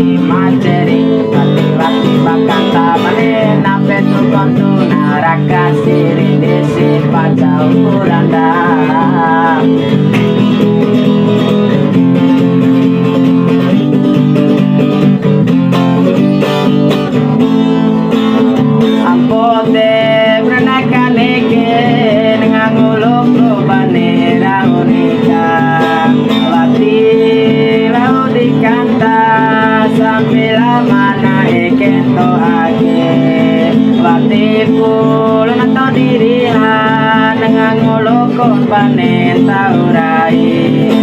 di materi wati-wati bakang tabane nape tukontu naraka siri desi pacau kuranda ampote berenakaneke dengan nguluk kubane raunika wati lau dikanta sambil mana ekento ake wati pulun atau dirihan dengan nguluk kubane taurai